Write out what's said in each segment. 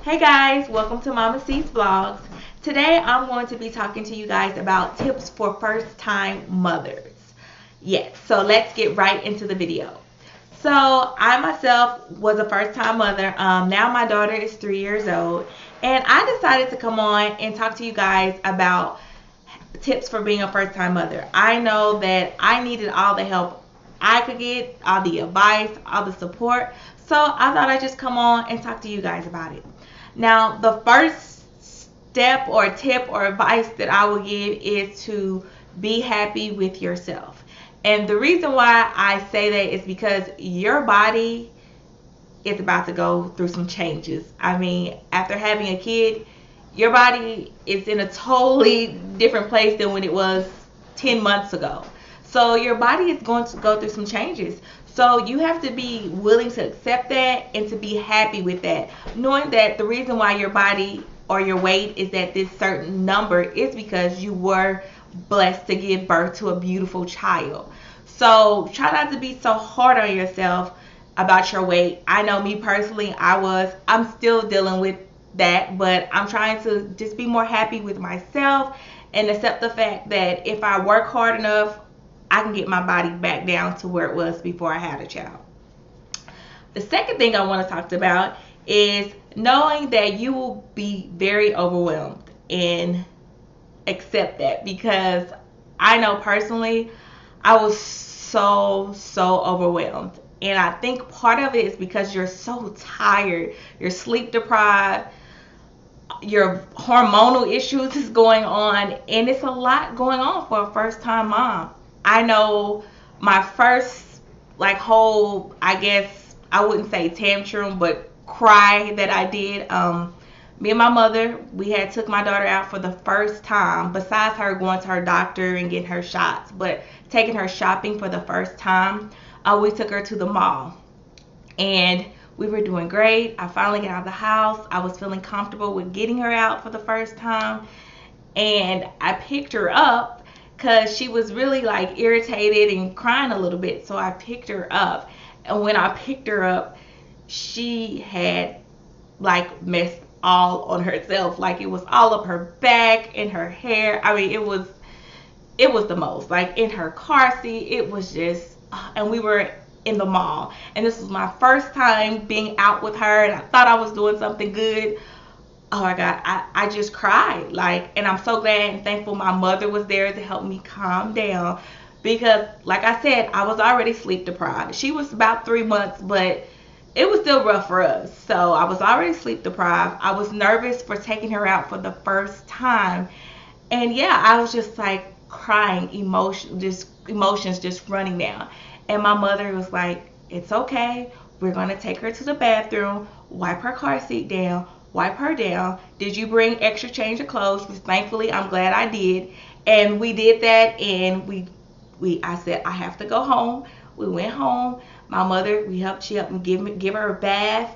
Hey guys, welcome to Mama C's Vlogs. Today I'm going to be talking to you guys about tips for first time mothers. Yes, so let's get right into the video. So I myself was a first time mother. Now my daughter is 3 years old, and I decided to come on and talk to you guys about tips for being a first time mother. I know that I needed all the help I could get, all the advice, all the support. So I thought I'd just come on and talk to you guys about it. Now, the first step or tip or advice that I will give is to be happy with yourself. And the reason why I say that is because your body is about to go through some changes. I mean, after having a kid, your body is in a totally different place than when it was 10 months ago. So your body is going to go through some changes. So you have to be willing to accept that and to be happy with that. Knowing that the reason why your body or your weight is at this certain number is because you were blessed to give birth to a beautiful child. So try not to be so hard on yourself about your weight. I know me personally, I'm still dealing with that, but I'm trying to just be more happy with myself and accept the fact that if I work hard enough, I can get my body back down to where it was before I had a child. The second thing I want to talk about is knowing that you will be very overwhelmed, and accept that, because I know personally I was so overwhelmed, and I think part of it is because you're so tired, you're sleep deprived, your hormonal issues is going on, and it's a lot going on for a first time mom. I know my first whole, I guess I wouldn't say tantrum, but cry that I did. Me and my mother, we had took my daughter out for the first time, besides her going to her doctor and getting her shots, but taking her shopping for the first time. We took her to the mall, and we were doing great. I finally got out of the house. I was feeling comfortable with getting her out for the first time, and I picked her up because she was really irritated and crying a little bit. So I picked her up, and when I picked her up, she had messed all on herself. It was all up her back and her hair. I mean, it was the most. In her car seat, it was just, and we were in the mall, and this was my first time being out with her, and I thought I was doing something good. Oh my God, I just cried. And I'm so glad and thankful my mother was there to help me calm down, because like I said, I was already sleep deprived. She was about 3 months, but it was still rough for us. So I was already sleep deprived. I was nervous for taking her out for the first time. And yeah, I was just crying, emotions just running down. And my mother was like, "It's okay. We're going to take her to the bathroom, wipe her car seat down, wipe her down. Did you bring extra change of clothes?" Which thankfully I'm glad I did. And we did that, and I said, "I have to go home." We went home. My mother, she helped me give her a bath,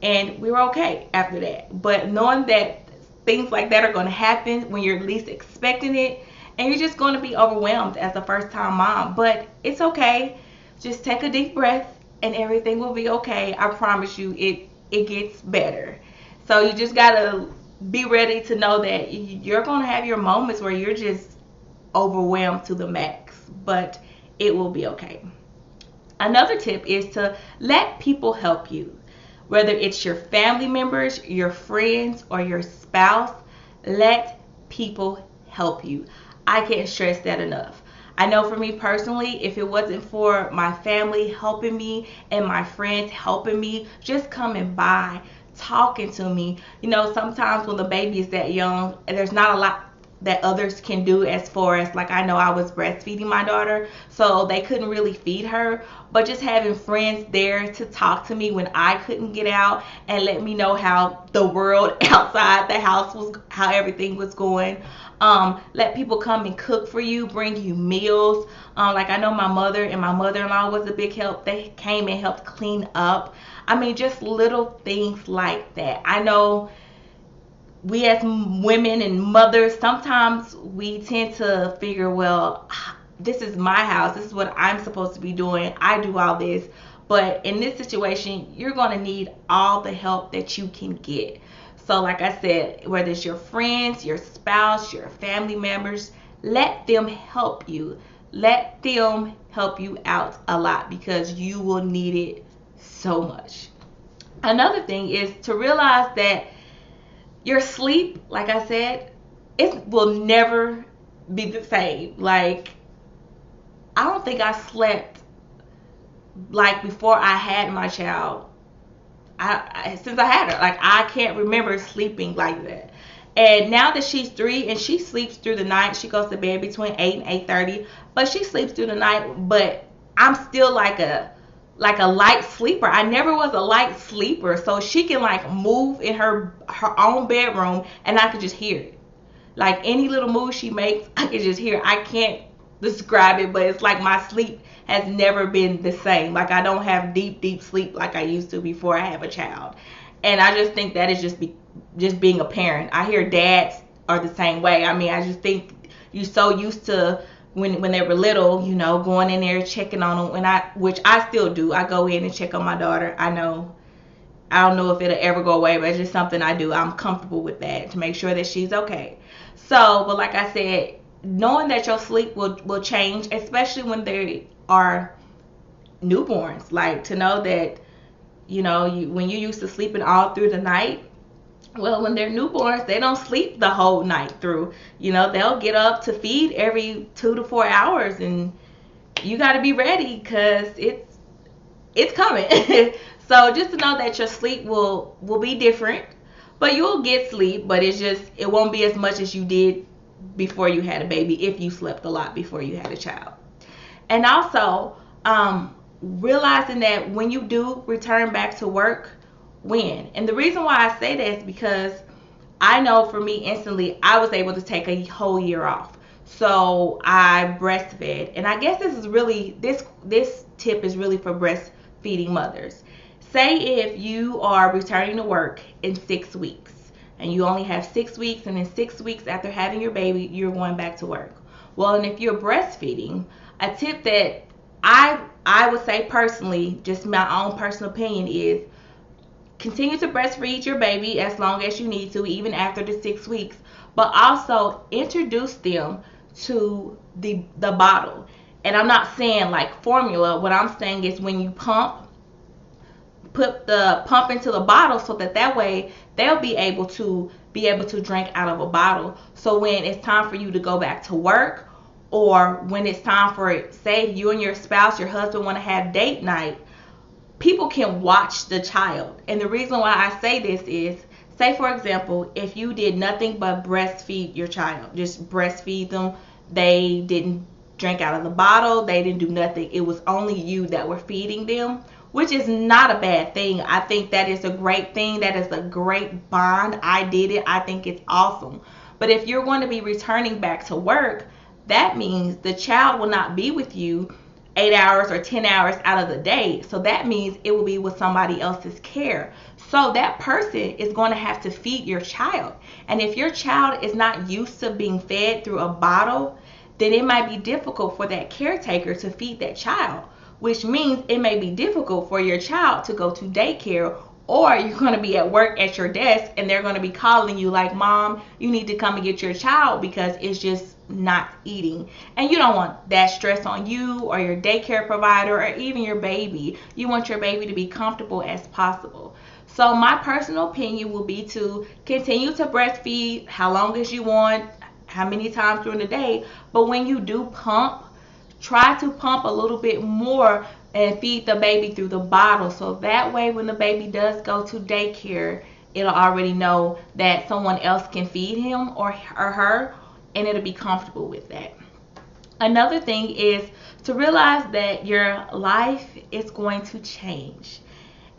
and we were okay after that. But knowing that things like that are going to happen when you're least expecting it, and you're just going to be overwhelmed as a first time mom, but it's okay. Just take a deep breath and everything will be okay. I promise you, it gets better. So you just gotta be ready to know that you're gonna have your moments where you're just overwhelmed to the max, but it will be okay. Another tip is to let people help you. Whether it's your family members, your friends, or your spouse, let people help you. I can't stress that enough. I know for me personally, if it wasn't for my family helping me and my friends helping me, just coming by, talking to me, sometimes when the baby is that young, there's not a lot that others can do, as far as I know I was breastfeeding my daughter, so they couldn't really feed her, but just having friends there to talk to me when I couldn't get out and let me know how the world outside the house was, how everything was going. Let people come and cook for you, bring you meals. I know my mother and my mother-in-law was a big help. They came and helped clean up. I mean, just little things like that. I know we as women and mothers, sometimes we tend to figure, well, this is my house. This is what I'm supposed to be doing. I do all this. But in this situation, you're going to need all the help that you can get. So like I said, whether it's your friends, your spouse, your family members, let them help you. Let them help you out a lot because you will need it so much. Another thing is to realize that your sleep, like I said, it will never be the same. Like, I don't think I slept like before I had my child. Since I had her, like I can't remember sleeping like that. And now that she's 3 and she sleeps through the night, she goes to bed between 8 and 8:30, but she sleeps through the night. But I'm still like a light sleeper. I never was a light sleeper, so she can like move in her own bedroom and I can just hear it. Like any little move she makes, I can just hear it. I can't describe it, but it's like my sleep has never been the same. Like I don't have deep sleep like I used to before I have a child. And I just think that is just being a parent. I hear dads are the same way. I mean, I just think you're so used to when they were little, you know, going in there checking on them, which I still do. I go in and check on my daughter. I don't know if it'll ever go away, but it's just something I do. I'm comfortable with that to make sure that she's okay. So, but like I said, knowing that your sleep will change, especially when they are newborns, like to know that, you know, when you used to sleeping all through the night, well, when they're newborns, they don't sleep the whole night through. You know, they'll get up to feed every 2 to 4 hours, and you got to be ready because it's coming. So just to know that your sleep will be different, but you'll get sleep, but it won't be as much as you did before you had a baby if you slept a lot before you had a child. And also, realizing that when you do return back to work, when. And the reason why I say that is because I know for me instantly, I was able to take a whole year off. So I breastfed. And I guess this tip is really for breastfeeding mothers. Say if you are returning to work in 6 weeks and you only have 6 weeks, and in 6 weeks after having your baby, you're going back to work. Well, and if you're breastfeeding, a tip that I would say personally, just my own personal opinion, is continue to breastfeed your baby as long as you need to, even after the 6 weeks, but also introduce them to the bottle. And I'm not saying like formula. What I'm saying is when you put the pump into the bottle so that way they'll be able to drink out of a bottle. So when it's time for you to go back to work, or when it's time for, say you and your spouse, your husband want to have date night, people can watch the child. And the reason why I say this is, say for example, if you did nothing but breastfeed your child, just breastfeed them, they didn't drink out of the bottle, they didn't do nothing, it was only you that were feeding them, which is not a bad thing. I think that is a great thing. That is a great bond. I did it. I think it's awesome. But if you're going to be returning back to work, that means the child will not be with you 8 hours or 10 hours out of the day. So that means it will be with somebody else's care. So that person is going to have to feed your child. And if your child is not used to being fed through a bottle, then it might be difficult for that caretaker to feed that child, which means it may be difficult for your child to go to daycare, or you're going to be at work at your desk and they're going to be calling you like, Mom, you need to come and get your child because it's just not eating. And you don't want that stress on you or your daycare provider or even your baby. You want your baby to be comfortable as possible. So my personal opinion will be to continue to breastfeed how long as you want, how many times during the day. But when you do pump, try to pump a little bit more and feed the baby through the bottle. So that way when the baby does go to daycare, it'll already know that someone else can feed him or her, and it'll be comfortable with that. Another thing is to realize that your life is going to change.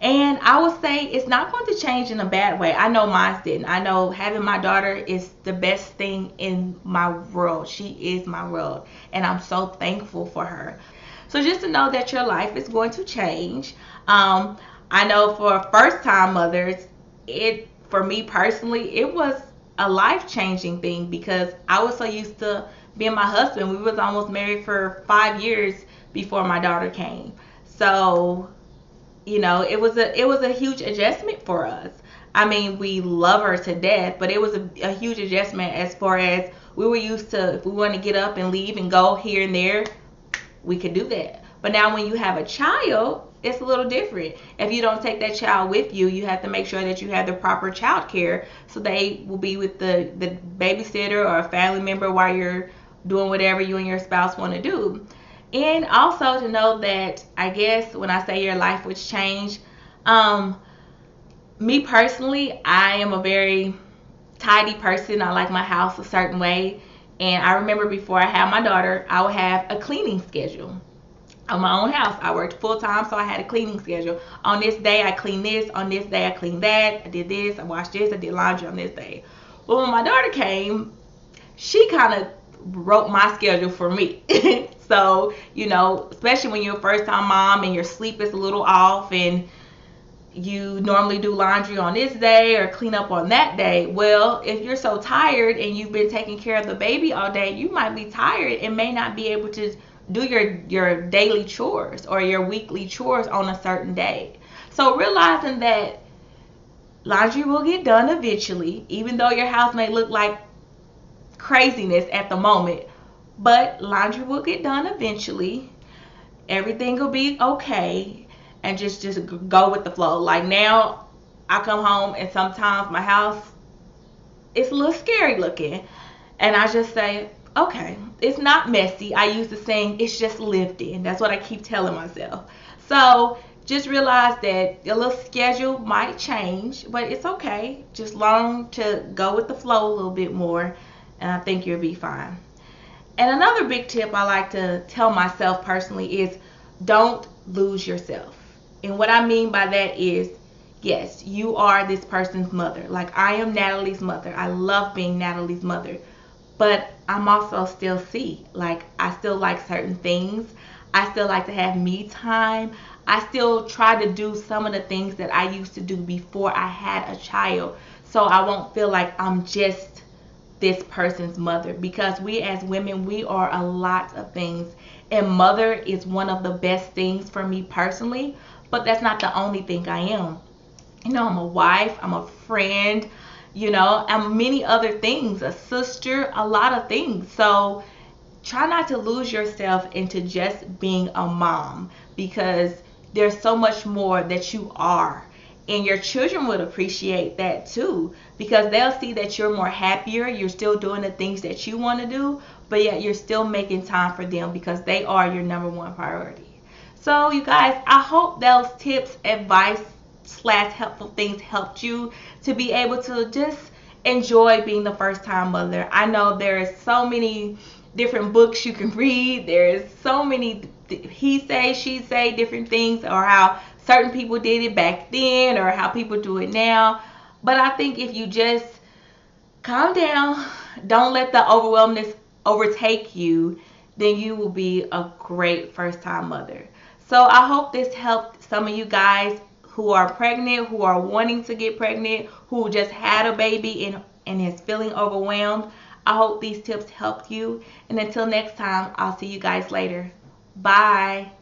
And I would say it's not going to change in a bad way. I know mine didn't. I know having my daughter is the best thing in my world. She is my world. And I'm so thankful for her. So just to know that your life is going to change. I know for first-time mothers, for me personally, it was a life-changing thing because I was so used to being my husband. We was almost married for 5 years before my daughter came. So, you know, it was a huge adjustment for us. I mean, we love her to death, but it was a huge adjustment as far as we were used to, if we want to get up and leave and go here and there, we could do that. But now when you have a child, it's a little different. If you don't take that child with you, you have to make sure that you have the proper child care, so they will be with the babysitter or a family member while you're doing whatever you and your spouse want to do. And also to know that, I guess when I say your life would change, me personally, I am a very tidy person. I like my house a certain way. And I remember before I had my daughter, I would have a cleaning schedule on my own house. I worked full time, so I had a cleaning schedule. On this day, I cleaned this. On this day, I cleaned that. I did this. I washed this. I did laundry on this day. Well, when my daughter came, she kind of wrote my schedule for me. So, you know, especially when you're a first time mom and your sleep is a little off and you normally do laundry on this day or clean up on that day. Well, if you're so tired and you've been taking care of the baby all day, you might be tired and may not be able to do your daily chores or your weekly chores on a certain day. So realizing that laundry will get done eventually, even though your house may look like craziness at the moment, but laundry will get done eventually. Everything will be okay. And just go with the flow. Like now, I come home and sometimes my house is a little scary looking, and I just say, okay, it's not messy. I use the saying, it's just lived in. That's what I keep telling myself. So just realize that your little schedule might change, but it's okay. Just learn to go with the flow a little bit more, and I think you'll be fine. And another big tip I like to tell myself personally is don't lose yourself. And what I mean by that is, yes, you are this person's mother. Like I am Natalie's mother. I love being Natalie's mother. But I'm also still C. Like I still like certain things. I still like to have me time. I still try to do some of the things that I used to do before I had a child. So I won't feel like I'm just this person's mother. Because we as women, we are a lot of things. And mother is one of the best things for me personally. But that's not the only thing I am. You know, I'm a wife, I'm a friend, you know, I'm many other things, a sister, a lot of things. So try not to lose yourself into just being a mom, because there's so much more that you are. And your children would appreciate that too, because they'll see that you're more happier, you're still doing the things that you want to do, but yet you're still making time for them because they are your number one priority. So you guys, I hope those tips, advice / helpful things helped you to be able to just enjoy being the first time mother. I know there's so many different books you can read. There's so many he say, she say different things, or how certain people did it back then or how people do it now. But I think if you just calm down, don't let the overwhelmness overtake you, then you will be a great first time mother. So I hope this helped some of you guys who are pregnant, who are wanting to get pregnant, who just had a baby and is feeling overwhelmed. I hope these tips helped you. And until next time, I'll see you guys later. Bye.